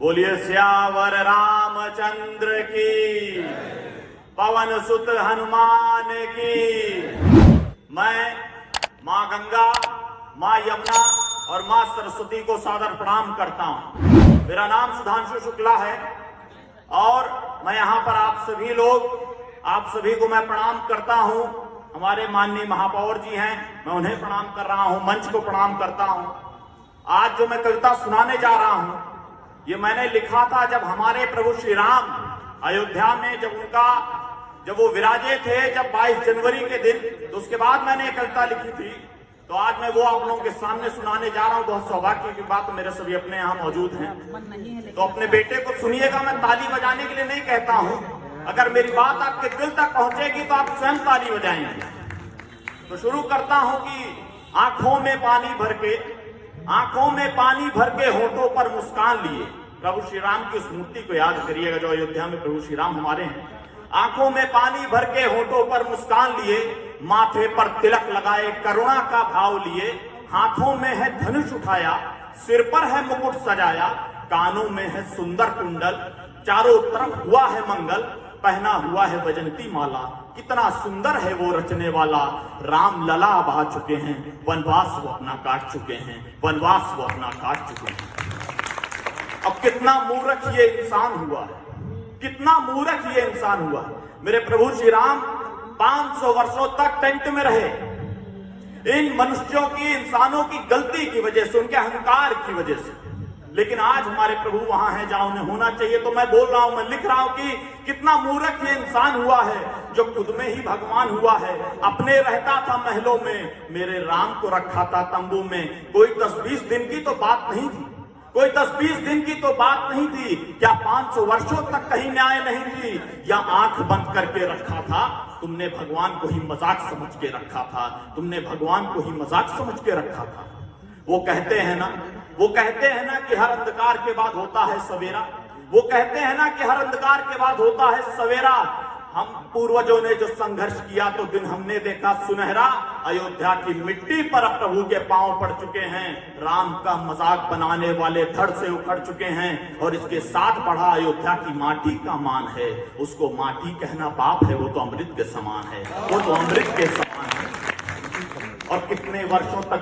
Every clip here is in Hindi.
बोलिए सियावर रामचंद्र की, पवन सुत हनुमान की। मैं माँ गंगा, माँ यमुना और माँ सरस्वती को सादर प्रणाम करता हूँ। मेरा नाम सुधांशु शुक्ला है और मैं यहाँ पर आप सभी को मैं प्रणाम करता हूँ। हमारे माननीय महापौर जी हैं, मैं उन्हें प्रणाम कर रहा हूँ, मंच को प्रणाम करता हूँ। आज जो मैं कविता सुनाने जा रहा हूँ, ये मैंने लिखा था जब हमारे प्रभु श्री राम अयोध्या में जब वो विराजे थे, जब 22 जनवरी के दिन, तो उसके बाद मैंने ये कविता लिखी थी। तो आज मैं वो आप लोगों के सामने सुनाने जा रहा हूँ। बहुत सौभाग्य की बात, मेरे सभी अपने यहाँ मौजूद हैं। तो अपने बेटे को सुनिएगा, मैं ताली बजाने के लिए नहीं कहता हूँ। अगर मेरी बात आपके दिल तक पहुंचेगी तो आप स्वयं ताली बजाएंगे। तो शुरू करता हूँ कि आंखों में पानी भर के होठों पर मुस्कान लिए। प्रभु श्री राम की उस मूर्ति को याद करिएगा जो अयोध्या में प्रभु श्री राम हमारे हैं। आंखों में पानी भर के होठों पर मुस्कान लिए, माथे पर तिलक लगाए करुणा का भाव लिए, हाथों में है धनुष उठाया, सिर पर है मुकुट सजाया, कानों में है सुंदर कुंडल, चारों तरफ हुआ है मंगल, पहना हुआ है वैजयंती माला। कितना सुंदर है वो रचने वाला, राम लला बहा चुके हैं, वनवास वो अपना काट चुके हैं, वनवास वो अपना काट चुके हैं। अब कितना मूर्ख ये इंसान हुआ है, कितना मूर्ख ये इंसान हुआ है। मेरे प्रभु श्री राम 500 वर्षों तक टेंट में रहे, इन मनुष्यों की, इंसानों की गलती की वजह से, उनके अहंकार की वजह से। लेकिन आज हमारे प्रभु वहां हैं जहां उन्हें होना चाहिए। तो मैं बोल रहा हूं, मैं लिख रहा हूं कि कितना मूर्ख ये इंसान हुआ है जो खुद में ही भगवान हुआ है। अपने रहता था महलों में, मेरे राम को रखा था तंबू में। कोई 10-20 दिन की तो बात नहीं थी, कोई 10-20 दिन की तो बात नहीं थी। क्या 500 वर्षों तक कहीं न्याय नहीं थी? या आंख बंद करके रखा था? तुमने भगवान को ही मजाक समझ के रखा था, तुमने भगवान को ही मजाक समझ के रखा था। वो कहते हैं ना कि हर अंधकार के बाद होता है सवेरा। वो कहते हैं ना कि हर अंधकार के बाद होता है सवेरा। हम पूर्वजों ने जो संघर्ष किया तो दिन हमने देखा सुनहरा। अयोध्या की मिट्टी पर प्रभु के पांव पड़ चुके हैं। राम का मजाक बनाने वाले धड़ से उखड़ चुके हैं। और इसके साथ बढ़ा अयोध्या की माटी का मान है। उसको माटी कहना पाप है, वो तो अमृत के समान है, वो तो अमृत के समान है। और कितने वर्षों तक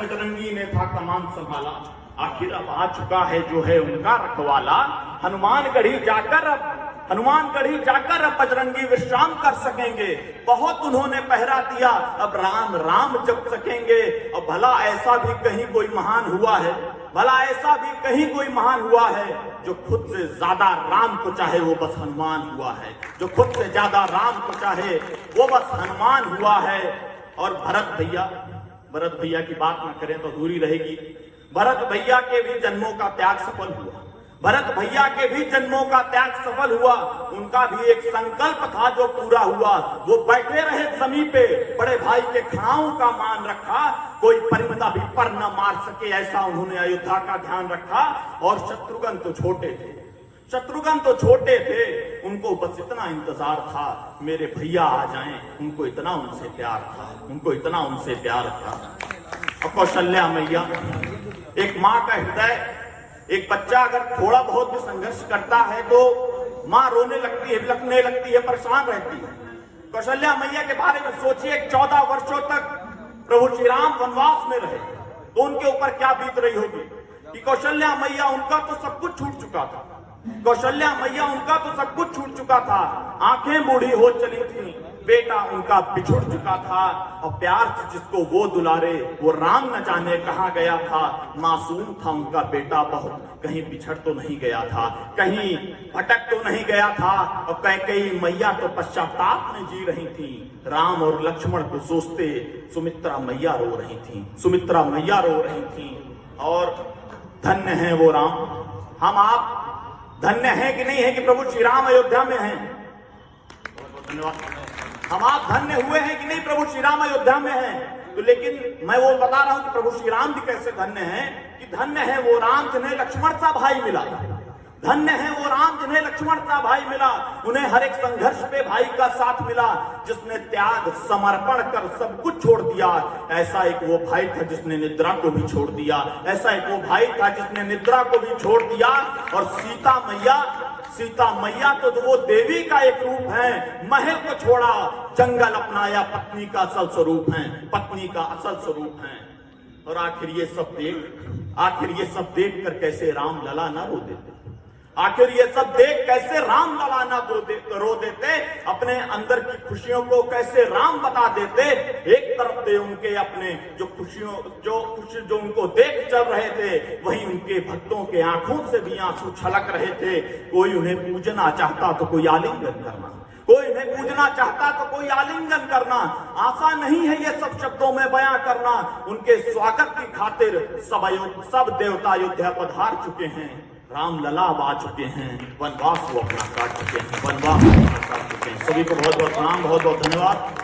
बजरंगी ने था कमान संभाला। आखिर अब आ चुका है जो है उनका रखवाला। हनुमानगढ़ी जाकर अब बजरंगी विश्राम कर सकेंगे। बहुत उन्होंने पहरा दिया, अब राम राम जप सकेंगे। और भला ऐसा भी कहीं कोई महान हुआ है जो खुद से ज्यादा राम को चाहे वो बस हनुमान हुआ है। जो खुद से ज्यादा राम को चाहे वो बस हनुमान हुआ है। और भरत भैया की बात न करें तो अधूरी रहेगी। भरत भैया के भी जन्मों का त्याग सफल हुआ। उनका भी एक संकल्प था जो पूरा हुआ। वो बैठे रहे जमीन पे, बड़े भाई के खड़ाओं का मान रखा। कोई परिमदा भी पर न मार सके, ऐसा उन्होंने अयोध्या का ध्यान रखा। और शत्रुघ्न तो छोटे थे, उनको बस इतना इंतजार था मेरे भैया आ जाएं। उनको इतना उनसे प्यार था। और कौशल्या मैया, एक माँ का हृदय, एक बच्चा अगर थोड़ा बहुत भी संघर्ष करता है तो माँ रोने लगती है, बिलखने लगती है, परेशान रहती है। कौशल्या मैया के बारे में सोचिए, 14 वर्षों तक प्रभु श्री राम वनवास में रहे तो उनके ऊपर क्या बीत रही होगी। कि कौशल्या मैया, उनका तो सब कुछ छूट चुका था। आंखें बूढ़ी हो चली थी, बेटा उनका बिछुड़ चुका था। और प्यार से जिसको वो दुलारे, वो राम न जाने कहां गया था। मासूम था उनका बेटा बहुत, कहीं बिछड़ तो नहीं गया था, कहीं भटक तो नहीं गया था। और कैकेयी मैया तो पश्चाताप में जी रही थी। राम और लक्ष्मण को सोचते सुमित्रा मैया रो रही थी। और धन्य है वो राम, हम आप धन्य है कि नहीं है कि प्रभु श्री राम अयोध्या में हैं। धन्यवाद। हम आप धन्य हुए हैं कि नहीं प्रभु श्री राम अयोध्या में हैं। तो लेकिन मैं वो बता रहा हूं कि प्रभु श्री राम भी कैसे धन्य हैं, कि धन्य है वो राम जिन्हें लक्ष्मण सा भाई मिला। धन्य है वो राम जिन्हें लक्ष्मण का भाई मिला, उन्हें हर एक संघर्ष पे भाई का साथ मिला, जिसने त्याग समर्पण कर सब कुछ छोड़ दिया। ऐसा एक वो भाई था जिसने निद्रा को भी छोड़ दिया, ऐसा एक वो भाई था जिसने निद्रा को भी छोड़ दिया। और सीता मैया तो वो देवी का एक रूप है, महल को छोड़ा जंगल अपनाया, पत्नी का असल स्वरूप है, पत्नी का असल स्वरूप है। और आखिर ये सब देख कर कैसे राम लला ना रो देते, आखिर ये सब देख कैसे राम लला ना रो देते, अपने अंदर की खुशियों को कैसे राम बता देते। एक तरफ थे उनके अपने जो खुशी जो उनको देख चल रहे थे, वहीं उनके भक्तों के आंखों से भी आंसू छलक रहे थे। कोई उन्हें पूजना चाहता तो कोई आलिंगन करना, कोई उन्हें पूजना चाहता तो कोई आलिंगन करना। आसान नहीं है ये सब शब्दों में बयां करना। उनके स्वागत की खातिर सब देवता अयोध्या पधार चुके हैं, राम लला अब आ चुके हैं, वनवास वो अपना काट चुके हैं, वनवास अपना काट चुके हैं। सभी को बहुत बहुत प्रणाम, बहुत बहुत धन्यवाद।